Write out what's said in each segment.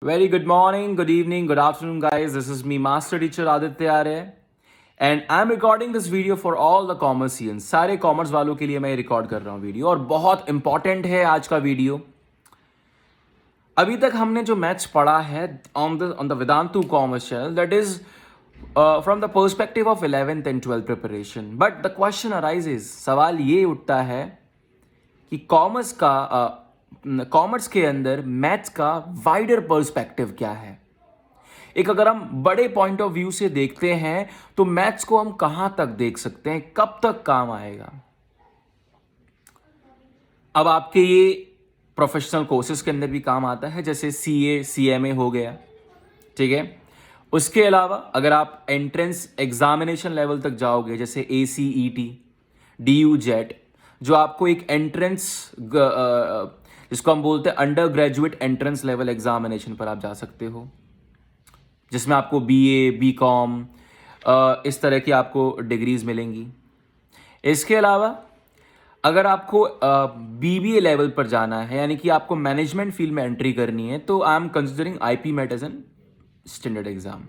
Very good morning, good evening, good afternoon, guys. This is me, Master Teacher Aditya Arya, and I'm recording this video for all the commercians. सारे commerce वालों के लिए मैं record कर रहा हूँ video और बहुत इंपॉर्टेंट है आज का वीडियो। अभी तक हमने जो मैथ्स पढ़ा है on the Vedantu commerce channel, that is from the perspective of 11th and 12th preparation. But the question arises, सवाल ये उठता है कि कॉमर्स के अंदर मैथ्स का वाइडर पर्सपेक्टिव क्या है। एक अगर हम बड़े पॉइंट ऑफ व्यू से देखते हैं तो मैथ्स को हम कहां तक देख सकते हैं, कब तक काम आएगा। अब आपके ये प्रोफेशनल कोर्सेज के अंदर भी काम आता है, जैसे सीए सीएमए हो गया, ठीक है। उसके अलावा अगर आप एंट्रेंस एग्जामिनेशन लेवल तक जाओगे, जैसे ACET, DU जेट, जो आपको एक एंट्रेंस जिसको हम बोलते हैं under graduate entrance level examination पर आप जा सकते हो, जिसमें आपको BA BCom इस तरह की आपको डिग्रीज मिलेंगी। इसके अलावा अगर आपको BBA लेवल पर जाना है, यानी कि आपको मैनेजमेंट फील्ड में एंट्री करनी है, तो I am considering IPMET as an standard exam.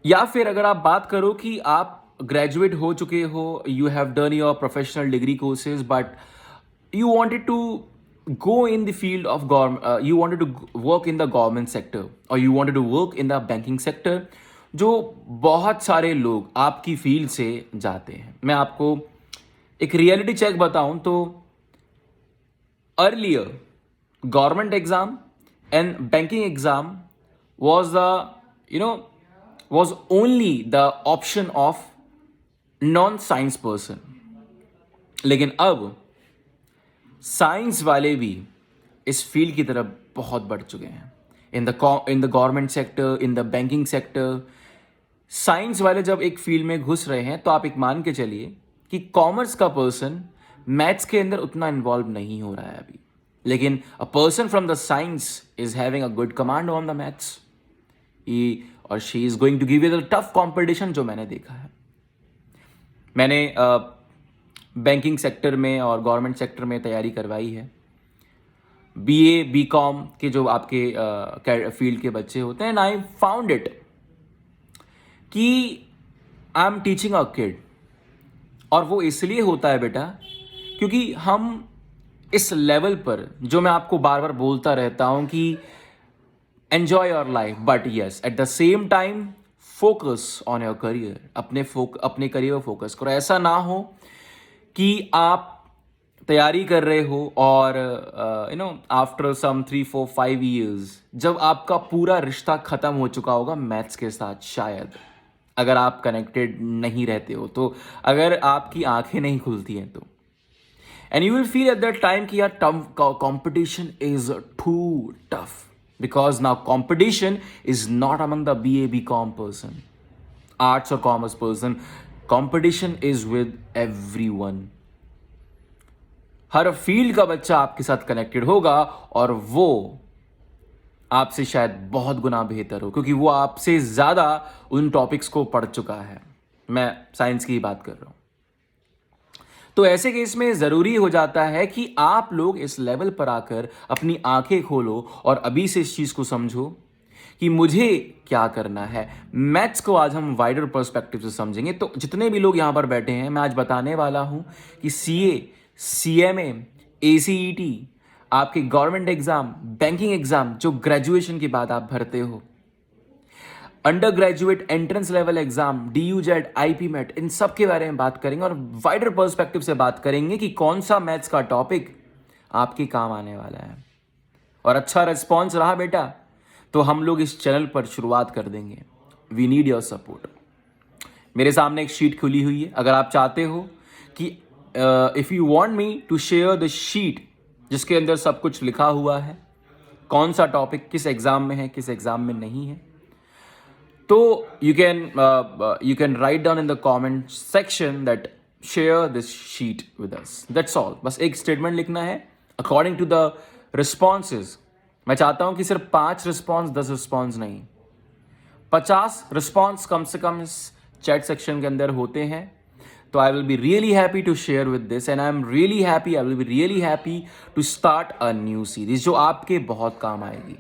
या फिर अगर आप बात करो कि आप ग्रेजुएट हो चुके हो, you have done your professional degree courses, but you wanted to go in the field of government, you wanted to work in the government sector, or you wanted to work in the banking sector, जो बहुत सारे लोग आपकी field से जाते हैं। मैं आपको एक रियलिटी चेक बताऊं तो earlier government exam and banking exam was the was only the option of non science person, लेकिन अब साइंस वाले भी इस फील्ड की तरफ बहुत बढ़ चुके हैं। In the government sector, in the banking sector, science वाले जब एक फील्ड में घुस रहे हैं तो आप एक मान के चलिए कि कॉमर्स का पर्सन मैथ्स के अंदर उतना इन्वॉल्व नहीं हो रहा है अभी, लेकिन a person from the science is having a good command on the maths, he और she is going to give you the tough competition जो मैंने देखा है। मैंने बैंकिंग सेक्टर में और गवर्नमेंट सेक्टर में तैयारी करवाई है। BA BCom के जो आपके फील्ड के बच्चे होते हैं, आई फाउंड इट कि I am teaching a kid, और वो इसलिए होता है बेटा क्योंकि हम इस लेवल पर, जो मैं आपको बार बार बोलता रहता हूं कि enjoy your life, but yes eight the same time focus on your career. अपने करियर पर फोकस करो। ऐसा ना हो कि आप तैयारी कर रहे हो और आफ्टर सम 3-4-5 years जब आपका पूरा रिश्ता खत्म हो चुका होगा मैथ्स के साथ, शायद अगर आप कनेक्टेड नहीं रहते हो तो, अगर आपकी आंखें नहीं खुलती हैं तो, and you will feel at that time कि यार competition is too tough, because now competition is not among the BA BCom person, arts और commerce person. Competition is with everyone. हर फील्ड का बच्चा आपके साथ कनेक्टेड होगा और वो आपसे शायद बहुत गुना बेहतर हो, क्योंकि वो आपसे ज्यादा उन टॉपिक्स को पढ़ चुका है। मैं साइंस की बात कर रहा हूं। तो ऐसे केस में जरूरी हो जाता है कि आप लोग इस लेवल पर आकर अपनी आंखें खोलो और अभी से इस चीज को समझो कि मुझे क्या करना है। मैथ्स को आज हम वाइडर पर्सपेक्टिव से समझेंगे। तो जितने भी लोग यहाँ पर बैठे हैं, मैं आज बताने वाला हूँ कि CA CMA ACET, आपके गवर्नमेंट एग्जाम, बैंकिंग एग्जाम जो ग्रेजुएशन के बाद आप भरते हो, under graduate entrance level exam, DU jet, IPMET, इन सब के बारे में बात करेंगे और वाइडर पर्सपेक्टिव से बात करेंगे कि कौन सा मैथ्स का टॉपिक आपके काम आने वाला है। और अच्छा रिस्पॉन्स रहा बेटा तो हम लोग इस चैनल पर शुरुआत कर देंगे। We need your support. मेरे सामने एक शीट खुली हुई है। अगर आप चाहते हो कि if you want me to share the sheet जिसके अंदर सब कुछ लिखा हुआ है, कौन सा टॉपिक किस एग्जाम में है, किस एग्जाम में नहीं है, तो you can write down in the comment section that share this sheet with us. That's all. बस एक स्टेटमेंट लिखना है अकॉर्डिंग टू द रिस्पॉन्सेज। मैं चाहता हूं कि सिर्फ 5 रिस्पॉन्स, 10 रिस्पॉन्स नहीं, 50 रिस्पॉन्स कम से कम इस चैट सेक्शन के अंदर होते हैं, तो I will be really happy to share with this and I will be really happy to start a new series जो आपके बहुत काम आएगी।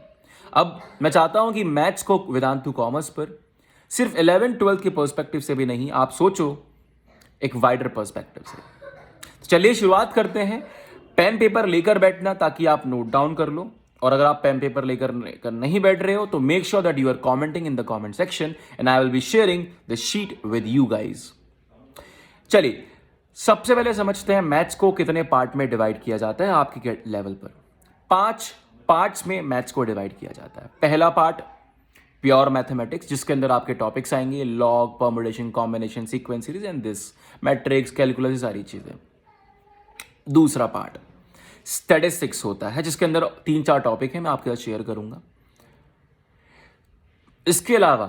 अब मैं चाहता हूं कि मैथ्स को वेदांतु कॉमर्स पर सिर्फ 11-12 के पर्सपेक्टिव से भी नहीं, आप सोचो एक वाइडर पर्सपेक्टिव से। तो चलिए शुरुआत करते हैं। पेन पेपर लेकर बैठना ताकि आप नोट डाउन कर लो, और अगर आप पेन पेपर लेकर नहीं बैठ रहे हो तो make sure that you are commenting in the comment section and I will be sharing the sheet with you guys. चलिए सबसे पहले समझते हैं मैथ्स को कितने पार्ट में डिवाइड किया जाता है आपके लेवल पर। 5 पार्ट्स में मैथ्स को डिवाइड किया जाता है। पहला पार्ट प्योर मैथमेटिक्स, जिसके अंदर आपके टॉपिक्स आएंगे log, permutation, combination, sequence series and this, matrix, calculus, ये सारी चीजें। दूसरा पार्ट स्टैटिस्टिक्स होता है, जिसके अंदर 3-4 टॉपिक है, मैं आपके साथ शेयर करूंगा। इसके अलावा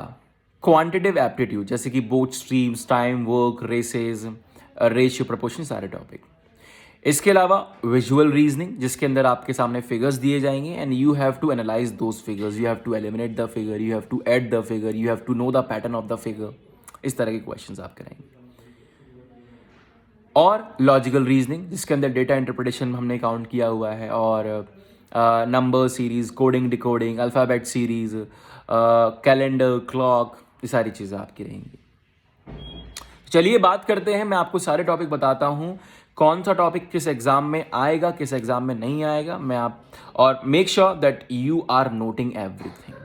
क्वांटिटेटिव एप्टीट्यूड जैसे कि both streams, time, work, races, ratio, proportion, सारे टॉपिक। इसके अलावा विजुअल रीजनिंग, जिसके अंदर आपके सामने फिगर्स दिए जाएंगे and you have to analyse those figures, you have to eliminate the figure, you have to add the figure, you have to know the pattern of the figure. इस तरह के questions आप कराएंगे। और लॉजिकल रीजनिंग, जिसके अंदर data interpretation हमने count किया हुआ है, और number series, coding, decoding, alphabet series, calendar, clock, ये सारी चीज़ें आपकी रहेंगी। चलिए बात करते हैं, मैं आपको सारे टॉपिक बताता हूँ कौन सा टॉपिक किस एग्जाम में आएगा, किस एग्जाम में नहीं आएगा। और make sure that you are noting everything.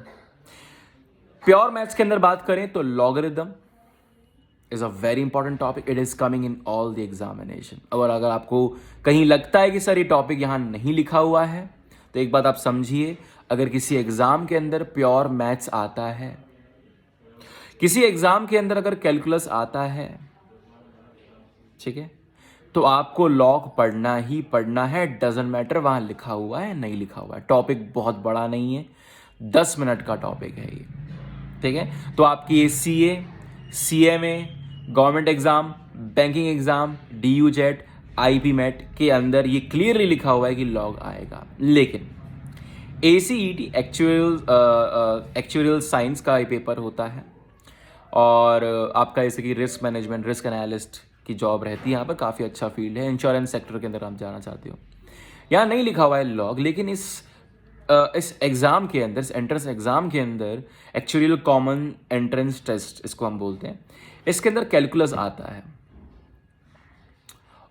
Pure maths के अंदर बात करें तो logarithm is a very important topic, it is coming in all the examination. और अगर आपको कहीं लगता है कि सर ये टॉपिक यहां नहीं लिखा हुआ है, तो एक बात आप समझिए, अगर किसी एग्जाम के अंदर प्योर मैथ्स आता है, किसी एग्जाम के अंदर अगर कैलकुलस आता है, ठीक है, तो आपको लॉग पढ़ना ही पढ़ना है, डजंट मैटर वहां लिखा हुआ है नहीं लिखा हुआ है। टॉपिक बहुत बड़ा नहीं है, 10 मिनट का टॉपिक है ये, ठीक है। तो आपकी ये CA, CMA, government exam, banking exam, DU jet, IP MET के अंदर ये क्लियरली लिखा हुआ है कि लॉग आएगा। लेकिन ACET एक्चुअल साइंस का ये पेपर होता है, और आपका जैसे कि रिस्क मैनेजमेंट, रिस्क एनालिस्ट की जॉब रहती है, यहाँ पर काफ़ी अच्छा फील्ड है। इंश्योरेंस सेक्टर के अंदर आप जाना चाहते हो, यहाँ नहीं लिखा हुआ है लॉग, लेकिन इस एग्ज़ाम के अंदर, इस एंट्रेंस एग्ज़ाम के अंदर, एक्चुअली कॉमन एंट्रेंस टेस्ट इसको हम बोलते हैं, इसके अंदर कैलकुलस आता है।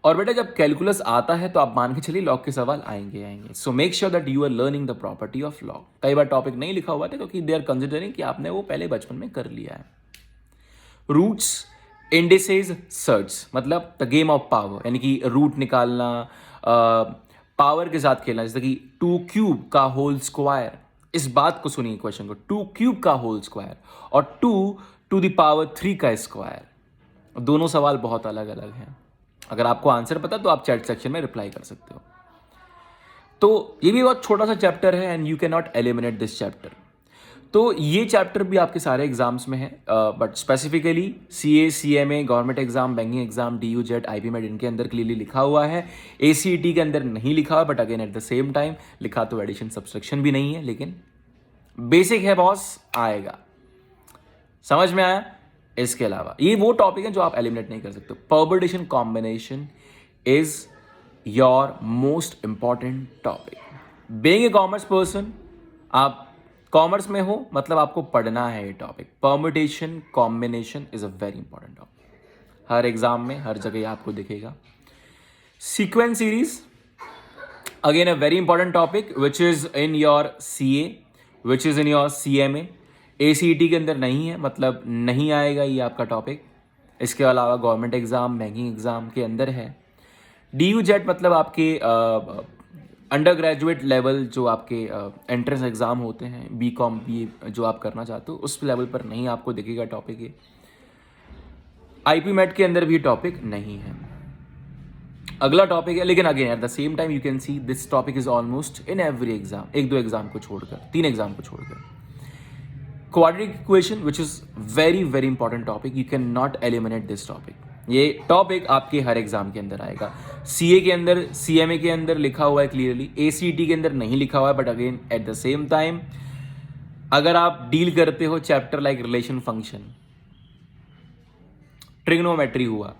और बेटा जब कैलकुलस आता है तो आप मान के चलिए लॉग के सवाल आएंगे। So make sure that you are learning the property of log. कई बार टॉपिक नहीं लिखा हुआ था क्योंकि दे आर कंसिडरिंग कि आपने वो पहले बचपन में कर लिया है। रूट्स, इंडिसेस, सर्ट्स, मतलब द गेम ऑफ पावर, यानी कि रूट निकालना, पावर के साथ खेलना, जैसे कि 2 क्यूब का होल स्क्वायर। इस बात को सुनिए क्वेश्चन को, 2 क्यूब का होल स्क्वायर और 2 टू द पावर 3 का स्क्वायर, दोनों सवाल बहुत अलग अलग हैं। अगर आपको आंसर पता तो आप चैट सेक्शन में रिप्लाई कर सकते हो। तो ये भी बहुत छोटा सा चैप्टर है and you can not eliminate this chapter. तो ये चैप्टर भी आपके सारे एग्जाम्स में है, but specifically CA, CMA, government exam, banking exam, DU jet, IP MET, इनके अंदर क्लियरली लिखा हुआ है। ACET के अंदर नहीं लिखा हुआ, but again at the same time लिखा तो एडिशन सब्सट्रैक्शन भी नहीं है, लेकिन बेसिक है बॉस, आएगा। समझ में आया? इसके अलावा ये वो टॉपिक है जो आप एलिमिनेट नहीं कर सकते। Permutation, combination is your most important topic. Being a commerce person, आप कॉमर्स में हो मतलब आपको पढ़ना है ये topic. Permutation, combination is a very important topic, her exam में हर जगह आपको दिखेगा। Sequence series again a very important topic which is in your CA, which is in your CMA। ACET के अंदर नहीं है, मतलब नहीं आएगा ये आपका टॉपिक। इसके अलावा गवर्नमेंट एग्जाम, बैंकिंग एग्जाम के अंदर है। DU जेट मतलब आपके अंडर ग्रेजुएट लेवल जो आपके एंट्रेंस एग्जाम होते हैं, BCom BA जो आप करना चाहते हो, उस लेवल पर नहीं आपको दिखेगा टॉपिक ये। IP MET के अंदर भी टॉपिक नहीं है। अगला टॉपिक है, लेकिन again at the same time you can see this topic is almost in every exam, 1-2 exam को छोड़कर, 3 एग्जाम को छोड़कर। Quadratic equation which is very very important topic, you can not eliminate this topic. ये topic आपके हर exam के अंदर आएगा। CA के अंदर, CMA के अंदर लिखा हुआ है क्लियरली, ACET के अंदर नहीं लिखा हुआ है, but again at the same time अगर आप डील करते हो chapter like relation function, trigonometry हुआ,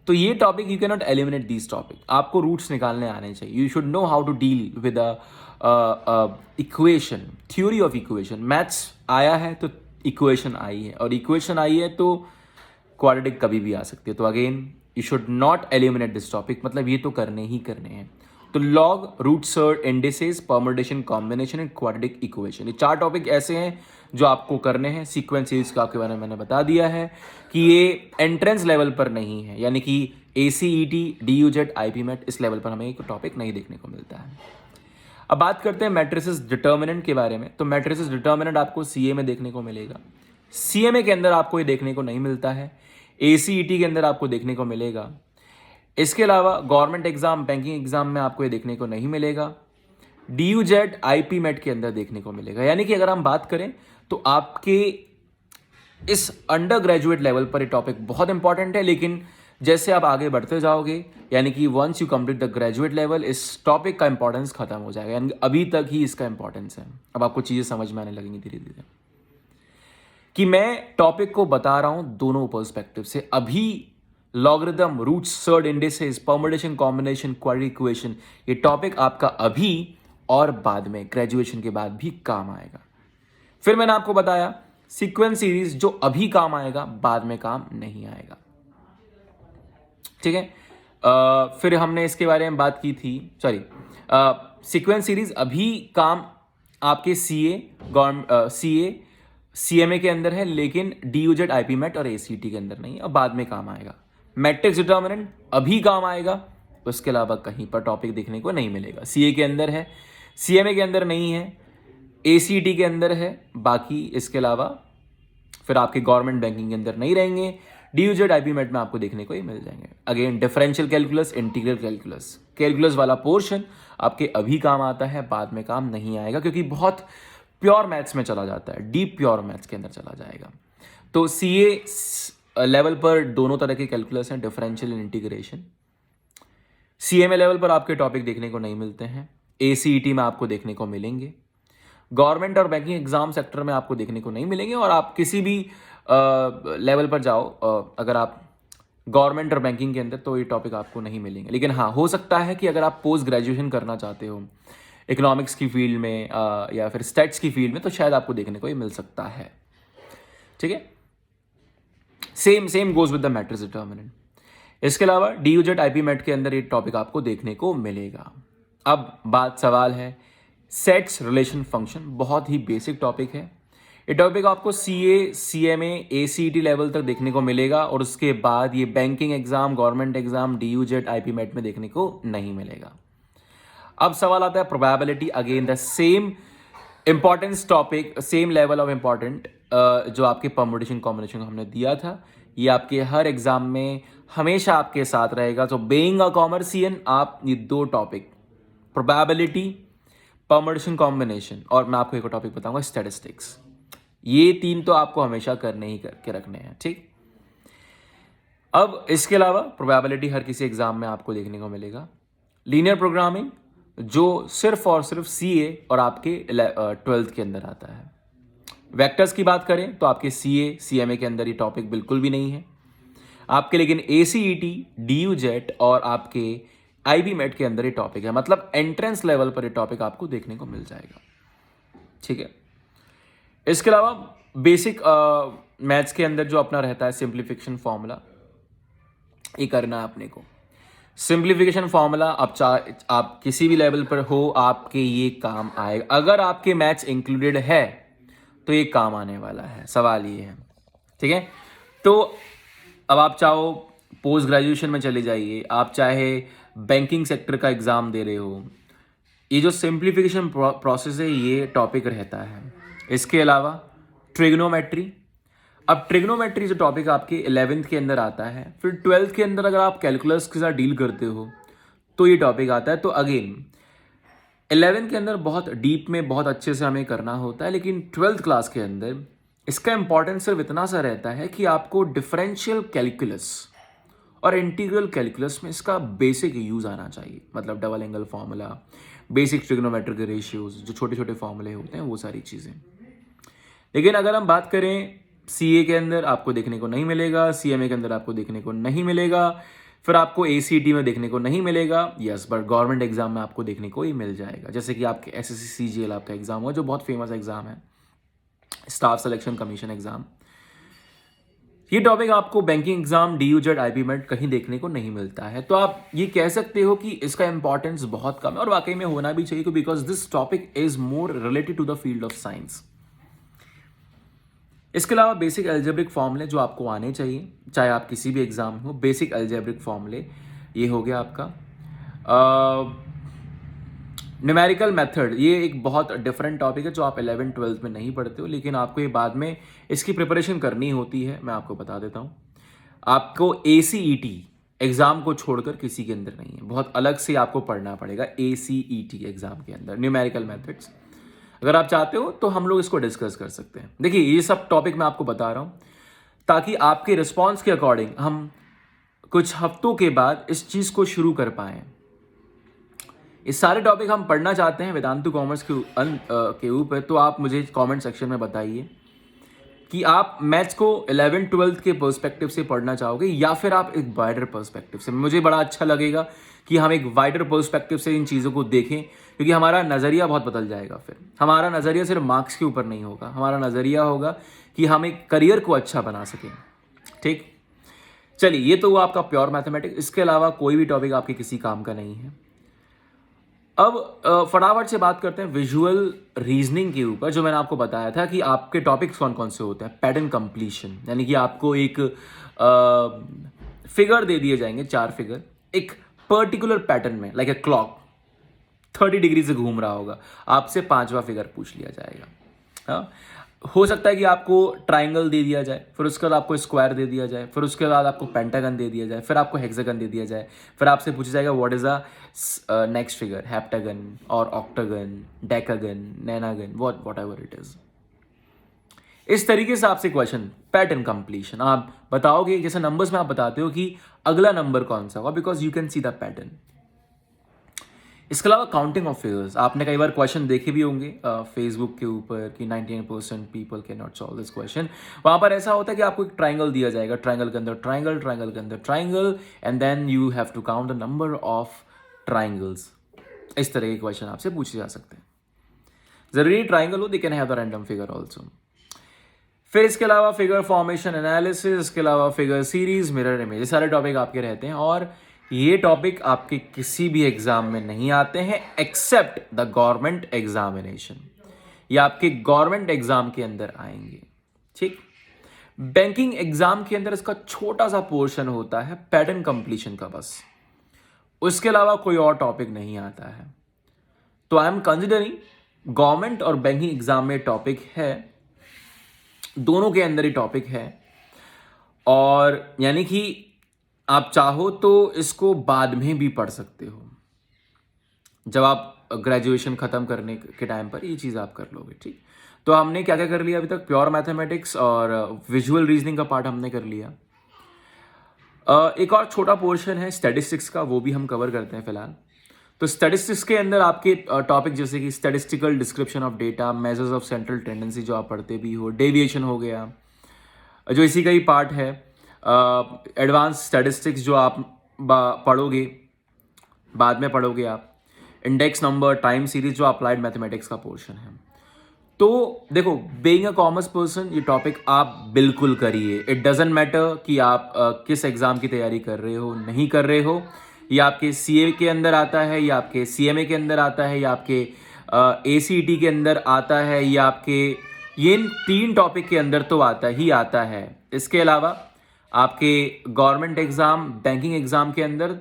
तो ये topic you can not eliminate this topic, आपको रूट्स निकालने आने चाहिए. You should know how to deal with equation, theory of equation. Maths आया है तो इक्वेशन आई है, और इक्वेशन आई है तो क्वाड्रेटिक कभी भी आ सकती है. तो again you should not eliminate this topic, मतलब ये तो करने ही करने हैं. तो log, root surd, indices, permutation, combination and quadratic equation, ये 4 टॉपिक ऐसे हैं जो आपको करने हैं. सीक्वेंस सीरीज का आपके बारे में मैंने बता दिया है कि ये एंट्रेंस लेवल पर नहीं है, यानी कि ACET, DUJET, IPMET इस लेवल पर हमें एक टॉपिक नहीं देखने को मिलता है. अब बात करते हैं मैट्रिसेस डिटर्मिनेंट के बारे में. तो मैट्रिसेस डिटर्मिनेंट आपको CA में देखने को मिलेगा. CMA के अंदर आपको ये देखने को नहीं मिलता है. ACET के अंदर आपको देखने को मिलेगा. इसके अलावा गवर्नमेंट एग्जाम, बैंकिंग एग्जाम में आपको ये देखने को नहीं मिलेगा. DUJET, IPMET के अंदर देखने को मिलेगा. यानी कि अगर हम बात करें तो आपके इस अंडर ग्रेजुएट लेवल पर ये टॉपिक बहुत इंपॉर्टेंट है, लेकिन जैसे आप आगे बढ़ते जाओगे, यानी कि once you complete the graduate level, इस टॉपिक का इंपॉर्टेंस खत्म हो जाएगा. यानी अभी तक ही इसका इंपॉर्टेंस है. अब आपको चीज़ें समझ में आने लगेंगी धीरे धीरे कि मैं टॉपिक को बता रहा हूं दोनों पर्सपेक्टिव से. अभी logarithm, roots, surd, indices, permutation, combination, quadratic equation, ये टॉपिक आपका अभी और बाद में ग्रेजुएशन के बाद भी काम आएगा. फिर मैंने आपको बताया सीक्वेंस सीरीज जो अभी काम आएगा, बाद में काम नहीं आएगा. ठीक है. फिर हमने इसके बारे में बात की थी, सॉरी, सीक्वेंस सीरीज अभी काम आपके CA, CMA के अंदर है, लेकिन DUJET, IPMET और ACT के अंदर नहीं है, और बाद में काम आएगा. मैट्रिक्स डिटर्मिनेंट अभी काम आएगा, उसके अलावा कहीं पर टॉपिक देखने को नहीं मिलेगा. CA के अंदर है, CMA के अंदर नहीं है, ACT के अंदर है, बाकी इसके अलावा फिर आपके गवर्नमेंट बैंकिंग के अंदर नहीं रहेंगे. DUJET, IPMET में आपको देखने को ही मिल जाएंगे. Again differential calculus, integral calculus, calculus वाला पोर्शन आपके अभी काम आता है, बाद में काम नहीं आएगा, क्योंकि बहुत प्योर मैथ्स में चला जाता है, डीप प्योर मैथ्स के अंदर चला जाएगा. तो CA लेवल पर दोनों तरह के कैलकुलस हैं, differential and integration. CMA level पर आपके टॉपिक देखने को नहीं मिलते हैं. ACET में आपको देखने को मिलेंगे. गवर्नमेंट और बैंकिंग एग्जाम सेक्टर में आपको देखने को नहीं मिलेंगे. और आप किसी भी लेवल पर जाओ, अगर आप गवर्नमेंट और बैंकिंग के अंदर, तो ये टॉपिक आपको नहीं मिलेंगे. लेकिन हाँ, हो सकता है कि अगर आप पोस्ट ग्रेजुएशन करना चाहते हो इकोनॉमिक्स की फील्ड में या फिर स्टैट्स की फील्ड में, तो शायद आपको देखने को ही मिल सकता है. ठीक है. Same goes with the matrix determinant. इसके अलावा DUJET, IPMET के अंदर ये टॉपिक आपको देखने को मिलेगा. अब सवाल है सेट्स, रिलेशन, फंक्शन. बहुत ही बेसिक टॉपिक है. ये टॉपिक आपको CA, CMA, ACET लेवल तक देखने को मिलेगा, और उसके बाद ये banking exam, government exam, DUJET, IPMET में देखने को नहीं मिलेगा. अब सवाल आता है probability. Again the same importance topic, same level of important जो आपके परमुटेशन, कॉम्बिनेशन हमने दिया था, ये आपके हर एग्जाम में हमेशा आपके साथ रहेगा. तो बीइंग अ कॉमर्शियन, आप ये 2 टॉपिक, प्रोबेबिलिटी, परमुटेशन, कॉम्बिनेशन, और मैं आपको एक टॉपिक बताऊंगा स्टैटिस्टिक्स, ये 3 तो आपको हमेशा करने ही करके रखने हैं. ठीक. अब इसके अलावा प्रोबेबिलिटी हर किसी एग्जाम में आपको देखने को मिलेगा. लीनियर प्रोग्रामिंग जो सिर्फ और सिर्फ CA और आपके 12th के अंदर आता है. वेक्टर्स की बात करें तो आपके CA, CMA के अंदर ये टॉपिक बिल्कुल भी नहीं है आपके, लेकिन ACET, DUJET और आपके IPMET के अंदर ये टॉपिक है. मतलब एंट्रेंस लेवल पर ये टॉपिक आपको देखने को मिल जाएगा. ठीक है. इसके अलावा बेसिक मैथ्स के अंदर जो अपना रहता है सिंप्लीफिकेशन फॉर्मूला, ये करना है अपने को. सिंप्लीफिकेशन फॉर्मूला आप किसी भी लेवल पर हो, आपके ये काम आएगा. अगर आपके मैथ्स इंक्लूडेड है तो ये काम आने वाला है. सवाल ये है. ठीक है. तो अब आप चाहो पोस्ट ग्रेजुएशन में चले जाइए, आप चाहे बैंकिंग सेक्टर का एग्जाम दे रहे हो, ये जो सिंप्लीफिकेशन प्रोसेस है ये टॉपिक रहता है. इसके अलावा ट्रिग्नोमेट्री. अब ट्रिग्नोमेट्री जो टॉपिक आपके 11th के अंदर आता है, फिर 12th के अंदर अगर आप कैलकुलस के साथ डील करते हो तो ये टॉपिक आता है. तो अगेन 11th के अंदर बहुत डीप में बहुत अच्छे से हमें करना होता है, लेकिन 12th क्लास के अंदर इसका इंपॉर्टेंस सिर्फ इतना सा रहता है कि आपको डिफरेंशियल कैलकुलस और इंटीग्रल कैलकुलस में इसका बेसिक यूज आना चाहिए. मतलब double angle formula, basic trigonometric ratios, जो छोटे छोटे फॉर्मूले होते हैं, वो सारी चीज़ें. लेकिन अगर हम बात करें CA के अंदर आपको देखने को नहीं मिलेगा, CMA के अंदर आपको देखने को नहीं मिलेगा, फिर आपको ACT में देखने को नहीं मिलेगा, यस, बट गवर्नमेंट एग्जाम में आपको देखने को ही मिल जाएगा। जैसे कि आपके SSC CGL आपका एग्जाम हुआ, जो बहुत फेमस एग्जाम है, स्टाफ सिलेक्शन कमीशन एग्जाम। ये टॉपिक आपको banking exam, DUJET, IP MET कहीं देखने को नहीं मिलता है। तो आप ये कह सकते हो कि इसका इंपॉर्टेंस बहुत कम है, और वाकई में होना भी चाहिए, because this topic is more related to the field of science. इसके अलावा बेसिक अलजेब्रिक फॉर्मूले जो आपको आने चाहिए, चाहे आप किसी भी एग्जाम में हो। बेसिक अलजेब्रिक फॉर्मूले, ये हो गया आपका। न्यूमेरिकल मेथड, ये एक बहुत डिफरेंट टॉपिक है जो आप 11th 12th में नहीं पढ़ते हो, लेकिन आपको ये बाद में इसकी प्रिपरेशन करनी होती है। मैं आपको बता देता हूँ, आपको ACET एग्जाम को छोड़कर किसी के अंदर नहीं है, बहुत अलग से आपको पढ़ना पड़ेगा ACET एग्जाम के अंदर न्यूमेरिकल मेथड्स। अगर आप चाहते हो तो हम लोग इसको डिस्कस कर सकते हैं। देखिए, ये सब टॉपिक मैं आपको बता रहा हूँ ताकि आपके रिस्पॉन्स के अकॉर्डिंग हम कुछ हफ्तों के बाद इस चीज़ को शुरू कर पाएँ। इस सारे टॉपिक हम पढ़ना चाहते हैं वेदांतु कॉमर्स के ऊपर, तो आप मुझे कमेंट सेक्शन में बताइए कि आप मैथ्स को 11th 12th के पर्सपेक्टिव से पढ़ना चाहोगे या फिर आप एक वाइडर पर्सपेक्टिव से। मुझे बड़ा अच्छा लगेगा कि हम एक वाइडर पर्सपेक्टिव से इन चीज़ों को देखें, क्योंकि हमारा नज़रिया बहुत बदल जाएगा। फिर हमारा नज़रिया सिर्फ मार्क्स के ऊपर नहीं होगा, हमारा नज़रिया होगा कि हम एक करियर को अच्छा बना सकें। ठीक, चलिए, ये तो हुआ आपका प्योर मैथमेटिक्स। इसके अलावा कोई भी टॉपिक आपके किसी काम का नहीं है। अब फटाफट से बात करते हैं विजुअल रीजनिंग के ऊपर, जो मैंने आपको बताया था कि आपके टॉपिक्स कौन कौन से होते हैं। पैटर्न कंप्लीशन, यानी कि आपको एक फिगर दे दिए जाएंगे, 4 फिगर, एक पर्टिकुलर पैटर्न में, लाइक ए क्लॉक 30 डिग्री से घूम रहा होगा, आपसे 5वां फिगर पूछ लिया जाएगा। हाँ, हो सकता है कि आपको ट्राइंगल दे दिया जाए, फिर उसके बाद आपको स्क्वायर दे दिया जाए, फिर उसके बाद आपको पेंटागन दे दिया जाए, फिर आपको हेक्सागन दे दिया जाए, फिर आपसे पूछा जाएगा what is the next figure, heptagon और octagon, decagon, nonagon, whatever it is. इस तरीके से आपसे क्वेश्चन, पैटर्न कंप्लीशन, आप बताओगे, जैसे नंबर्स में आप बताते हो कि अगला नंबर कौन सा होगा, because you can see the pattern. इसके अलावा काउंटिंग ऑफ फिगर्स, आपने कई बार क्वेश्चन देखे भी होंगे फेसबुक के ऊपर कि 99% people can not solve this question. वहाँ पर ऐसा होता है कि आपको एक ट्राइंगल दिया जाएगा, ट्राइंगल के अंदर ट्राइंगल, ट्राइंगल के अंदर triangle, and then you have to count the number of triangles. इस तरह के क्वेश्चन आपसे पूछे जा सकते हैं। जरूरी ट्राइंगल हो, they can have the random figure also. फिर इसके अलावा फिगर फॉर्मेशन एनालिसिस, इसके अलावा फिगर सीरीज, मिरर इमेज, ये सारे टॉपिक आपके रहते हैं, और ये टॉपिक आपके किसी भी एग्जाम में नहीं आते हैं एक्सेप्ट द गवर्नमेंट एग्जामिनेशन। ये आपके गवर्नमेंट एग्जाम के अंदर आएंगे। ठीक, बैंकिंग एग्जाम के अंदर इसका छोटा सा पोर्शन होता है पैटर्न कंप्लीशन का, बस उसके अलावा कोई और टॉपिक नहीं आता है। तो आई एम कंसिडरिंग गवर्नमेंट और बैंकिंग एग्जाम में टॉपिक है, दोनों के अंदर ही टॉपिक है, और यानी कि आप चाहो तो इसको बाद में भी पढ़ सकते हो, जब आप ग्रेजुएशन खत्म करने के टाइम पर ये चीज़ आप कर लोगे। ठीक, तो हमने क्या क्या कर लिया अभी तक, प्योर मैथमेटिक्स और विजुअल रीजनिंग का पार्ट हमने कर लिया। एक और छोटा पोर्शन है स्टैटिस्टिक्स का, वो भी हम कवर करते हैं फिलहाल। तो स्टैटिस्टिक्स के अंदर आपके टॉपिक जैसे कि statistical description of data, measures of central tendency जो आप पढ़ते भी हो, डेविएशन हो गया जो इसी का ही पार्ट है, एडवांस स्टैटिस्टिक्स जो आप पढ़ोगे, बाद में पढ़ोगे आप, इंडेक्स नंबर, टाइम सीरीज जो अप्लाइड मैथमेटिक्स का पोर्शन है। तो देखो, बीइंग अ कॉमर्स पर्सन, ये टॉपिक आप बिल्कुल करिए। इट डजेंट मैटर कि आप किस एग्जाम की तैयारी कर रहे हो, नहीं कर रहे हो, या आपके CA के अंदर आता है, या आपके CMA के अंदर आता है, या आपके ACT के अंदर आता है, या आपके ये 3 टॉपिक के अंदर तो आता ही आता है। इसके अलावा आपके गवर्नमेंट एग्जाम, बैंकिंग एग्जाम के अंदर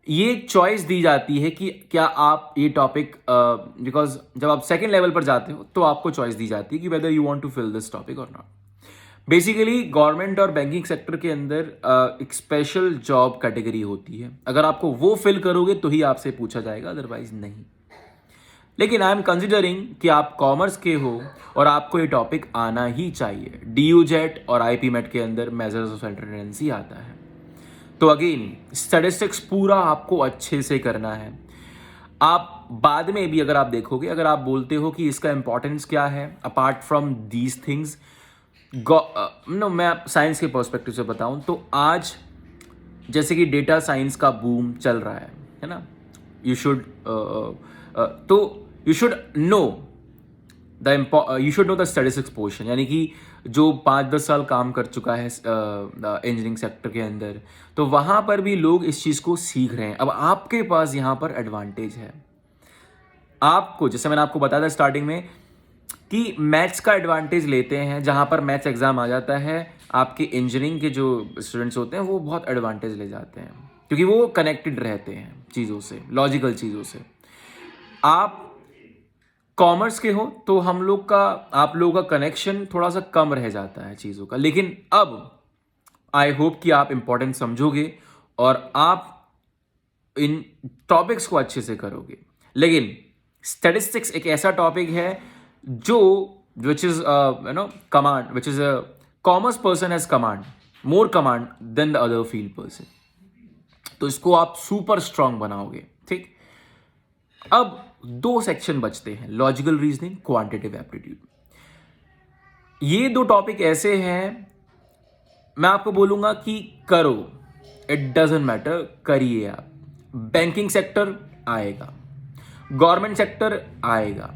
ये चॉइस दी जाती है कि क्या आप ये टॉपिक, बिकॉज जब आप सेकेंड लेवल पर जाते हो तो आपको चॉइस दी जाती है कि whether you want to fill this topic और नॉट। बेसिकली गवर्नमेंट और बैंकिंग सेक्टर के अंदर एक स्पेशल जॉब कैटेगरी होती है, अगर आपको वो फिल करोगे तो ही आपसे पूछा जाएगा, अदरवाइज नहीं। लेकिन आई एम कंसिडरिंग कि आप कॉमर्स के हो और आपको ये टॉपिक आना ही चाहिए। DUJET और IP MET के अंदर मेजर्स ऑफ सेंट्रल टेंडेंसी आता है। तो अगेन स्टैटिस्टिक्स पूरा आपको अच्छे से करना है। आप बाद में भी अगर आप देखोगे, अगर आप बोलते हो कि इसका इंपॉर्टेंस क्या है अपार्ट फ्रॉम दीज थिंग्स, मैं साइंस के पर्सपेक्टिव से बताऊं तो आज जैसे कि डेटा साइंस का बूम चल रहा है ना, यू शुड तो you should no you should know the statistics portion, यानी कि जो 5-10 साल काम कर चुका है इंजीनियरिंग सेक्टर के अंदर, तो वहाँ पर भी लोग इस चीज़ को सीख रहे हैं। अब आपके पास यहाँ पर एडवांटेज है, आपको जैसे मैंने आपको बताया था स्टार्टिंग में कि मैथ्स का एडवांटेज लेते हैं, जहाँ पर मैथ्स एग्जाम आ जाता है आपके इंजीनियरिंग के जो स्टूडेंट्स होते हैं वो बहुत एडवांटेज ले जाते हैं, क्योंकि वो कनेक्टेड रहते हैं चीज़ों से, लॉजिकल चीज़ों से। आप कॉमर्स के हो तो आप लोगों का कनेक्शन थोड़ा सा कम रह जाता है चीज़ों का, लेकिन अब आई होप कि आप इंपॉर्टेंट समझोगे और आप इन टॉपिक्स को अच्छे से करोगे। लेकिन स्टैटिस्टिक्स एक ऐसा टॉपिक है जो which is command, which is a commerce person has command, more command than the other field person, तो इसको आप सुपर स्ट्रांग बनाओगे। ठीक, अब 2 सेक्शन बचते हैं, लॉजिकल रीजनिंग, क्वांटिटेटिव एप्टीट्यूड। ये 2 टॉपिक ऐसे हैं, मैं आपको बोलूंगा कि करो, इट डजेंट मैटर, करिए आप। बैंकिंग सेक्टर आएगा, गवर्नमेंट सेक्टर आएगा।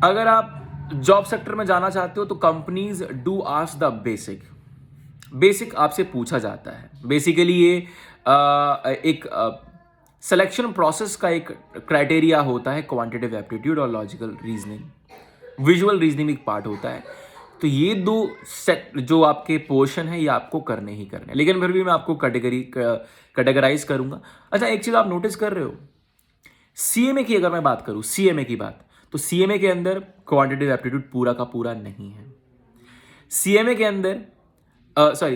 अगर आप जॉब सेक्टर में जाना चाहते हो तो companies do ask the basic आपसे पूछा जाता है। बेसिकली ये एक सिलेक्शन प्रोसेस का एक क्राइटेरिया होता है, क्वांटिटेटिव एप्टीट्यूड और लॉजिकल रीजनिंग, विजुअल रीजनिंग एक पार्ट होता है। तो ये 2 सेट जो आपके पोर्शन है ये आपको करने ही करने, लेकिन फिर भी मैं आपको कैटेगराइज करूंगा। अच्छा, एक चीज आप नोटिस कर रहे हो, सीएमए की अगर मैं बात करूं, सीएमए की बात, तो सीएमए के अंदर क्वांटिटेटिव एप्टीट्यूड पूरा का पूरा नहीं है। सीएमए के अंदर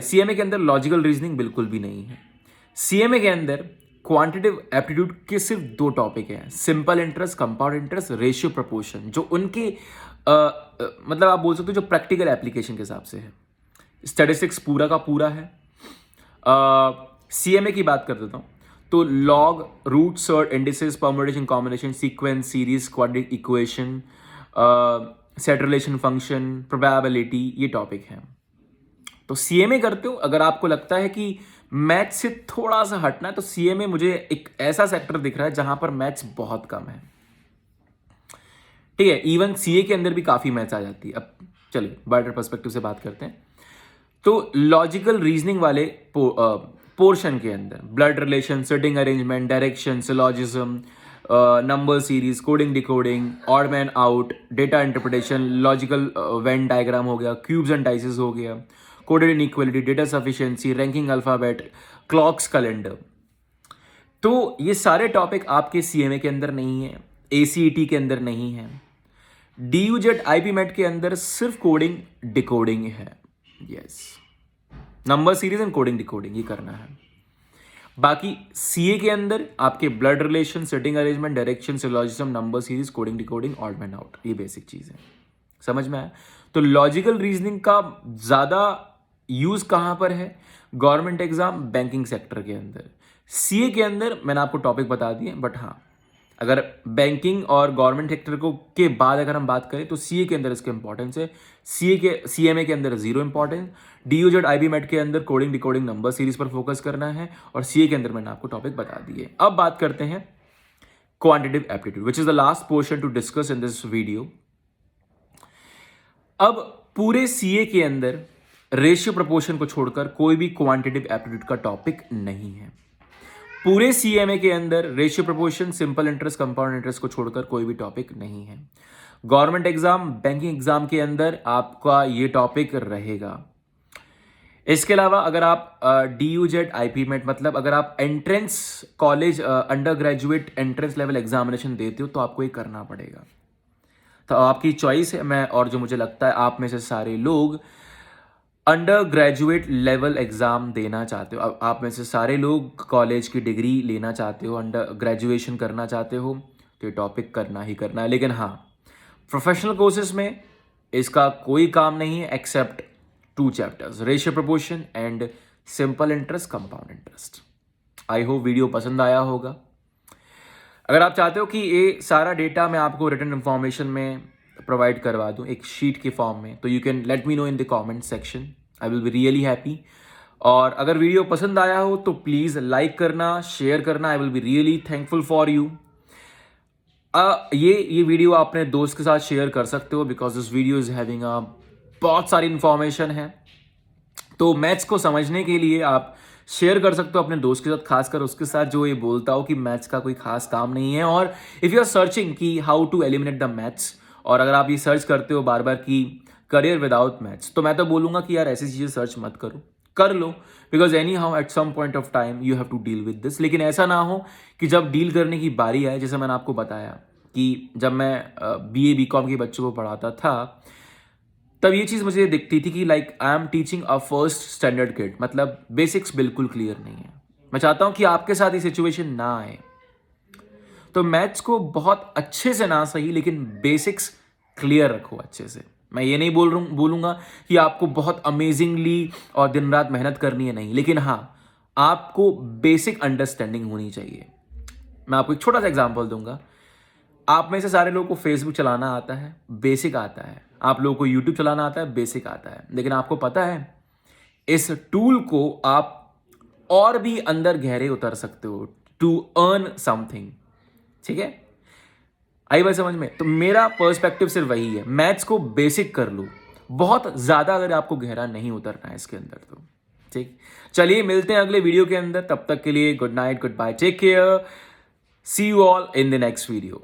सीएमए के अंदर लॉजिकल रीजनिंग बिल्कुल भी नहीं है। सीएमए के अंदर क्वांटिटेटिव एप्टीट्यूड के सिर्फ 2 टॉपिक हैं, simple interest, compound interest, ratio proportion, जो उनके मतलब आप बोल सकते हो जो प्रैक्टिकल एप्लीकेशन के हिसाब से है। स्टैटिस्टिक्स पूरा का पूरा है। सीएमए की बात कर देता हूं तो log, root, surd, indices, permutation, combination, sequence, series, quadratic equation, set relation function, probability, ये टॉपिक हैं। तो सीएमए करते हो, अगर आपको लगता है कि मैथ्स से थोड़ा सा हटना है, तो सीएमए मुझे एक ऐसा सेक्टर दिख रहा है जहां पर मैथ्स बहुत कम है। ठीक है, इवन सीए के अंदर भी काफी मैथ्स आ जाती है। अब चलिए बड़े पर्सपेक्टिव से बात करते हैं। तो लॉजिकल रीजनिंग वाले पोर्शन के अंदर blood relation, sitting arrangement, direction, syllogism, number series, coding decoding, odd man out, data interpretation, logical Venn diagram हो गया, क्यूब्स एंड डाइसेस हो गया, coded inequality, data sufficiency, ranking alphabet, clocks, calendar. तो ये सारे टॉपिक आपके सीएमए के अंदर नहीं है, एसीईटी के अंदर नहीं है, डीयूजेट आईपीमेट के अंदर सिर्फ कोडिंग डिकोडिंग है। Yes, number series and coding decoding ये करना है। बाकी सीए के अंदर आपके blood relation, setting arrangement, direction, syllogism, number series, coding decoding, odd man out, ये बेसिक चीज है। समझ में आया? तो लॉजिकल रीजनिंग का ज्यादा यूज कहां पर है? गवर्नमेंट एग्जाम, बैंकिंग सेक्टर के अंदर। सीए के अंदर मैंने आपको टॉपिक बता दिए, बट हाँ, अगर बैंकिंग और गवर्नमेंट सेक्टर को के बाद अगर हम बात करें तो सीए के अंदर इसका इंपॉर्टेंस है। सीएमए के अंदर 0 इंपॉर्टेंस, डीयूजेड आईबीमेट के अंदर कोडिंग डिकोडिंग नंबर सीरीज पर फोकस करना है, और सीए के अंदर मैंने आपको टॉपिक बता दिए। अब बात करते हैं quantitative aptitude, which is the last portion to discuss in this video. अब पूरे सीए के अंदर रेशियो प्रोपोर्शन को छोड़कर कोई भी क्वांटिटेटिव एप्टीट्यूड का टॉपिक नहीं है। पूरे सीएमए के अंदर ratio proportion, simple interest, compound interest को छोड़कर कोई भी टॉपिक नहीं है। गवर्नमेंट एग्जाम, बैंकिंग एग्जाम के अंदर आपका ये टॉपिक रहेगा। इसके अलावा अगर आप डीयूजेड आईपीमेट, मतलब अगर आप entrance college under graduate entrance level examination देते हो तो आपको ये करना पड़ेगा। तो आपकी चॉइस है। मैं और जो मुझे लगता है आप में से सारे लोग अंडर ग्रेजुएट लेवल एग्जाम देना चाहते हो, आप में से सारे लोग कॉलेज की डिग्री लेना चाहते हो, अंडर ग्रेजुएशन करना चाहते हो, तो ये टॉपिक करना ही करना है। लेकिन हाँ, प्रोफेशनल कोर्सेज में इसका कोई काम नहीं है except 2 chapters, ratio proportion and simple interest, compound interest. I hope video पसंद आया होगा। अगर आप चाहते हो कि ये सारा डेटा मैं आपको रिटन इन्फॉर्मेशन में प्रोवाइड करवा दूं एक शीट के फॉर्म में, तो you can let me know in the comment section, I will be really happy. और अगर वीडियो पसंद आया हो तो प्लीज़ लाइक करना, शेयर करना, आई will be really thankful for you. ये वीडियो आप अपने दोस्त के साथ शेयर कर सकते हो because this video is having बहुत सारी इंफॉर्मेशन है। तो मैथ्स को समझने के लिए आप शेयर कर सकते हो अपने दोस्त के साथ, खासकर उसके साथ जो ये बोलता हो कि मैथ्स का कोई खास काम नहीं है। और इफ़ यू आर सर्चिंग कि how to eliminate the maths, और अगर आप ये सर्च करते हो बार बार कि करियर विदाउट मैथ्स, तो मैं तो बोलूँगा कि यार ऐसी चीज़ें सर्च मत करो, कर लो, because anyhow at some point of time you have to deal with this. लेकिन ऐसा ना हो कि जब डील करने की बारी आए, जैसे मैंने आपको बताया कि जब मैं BA BCom के बच्चों को पढ़ाता था, तब ये चीज़ मुझे दिखती थी कि like I am teaching a first standard kid, मतलब बेसिक्स बिल्कुल क्लियर नहीं है। मैं चाहता हूँ कि आपके साथ ये सिचुएशन ना आए, तो मैथ्स को बहुत अच्छे से ना सही लेकिन बेसिक्स क्लियर रखो अच्छे से। मैं ये नहीं बोलूँगा कि आपको बहुत अमेजिंगली और दिन रात मेहनत करनी है, नहीं, लेकिन हाँ, आपको बेसिक अंडरस्टैंडिंग होनी चाहिए। मैं आपको एक छोटा सा एग्जांपल दूंगा। आप में से सारे लोगों को फेसबुक चलाना आता है, बेसिक आता है। आप लोगों को यूट्यूब चलाना आता है, बेसिक आता है। लेकिन आपको पता है इस टूल को आप और भी अंदर गहरे उतर सकते हो टू अर्न समथिंग। ठीक है, आई बात समझ में? तो मेरा पर्सपेक्टिव सिर्फ वही है, मैथ्स को बेसिक कर लो, बहुत ज्यादा अगर आपको गहरा नहीं उतरना है इसके अंदर तो। ठीक, चलिए मिलते हैं अगले वीडियो के अंदर। तब तक के लिए good night, goodbye, take care, see you all in the next video.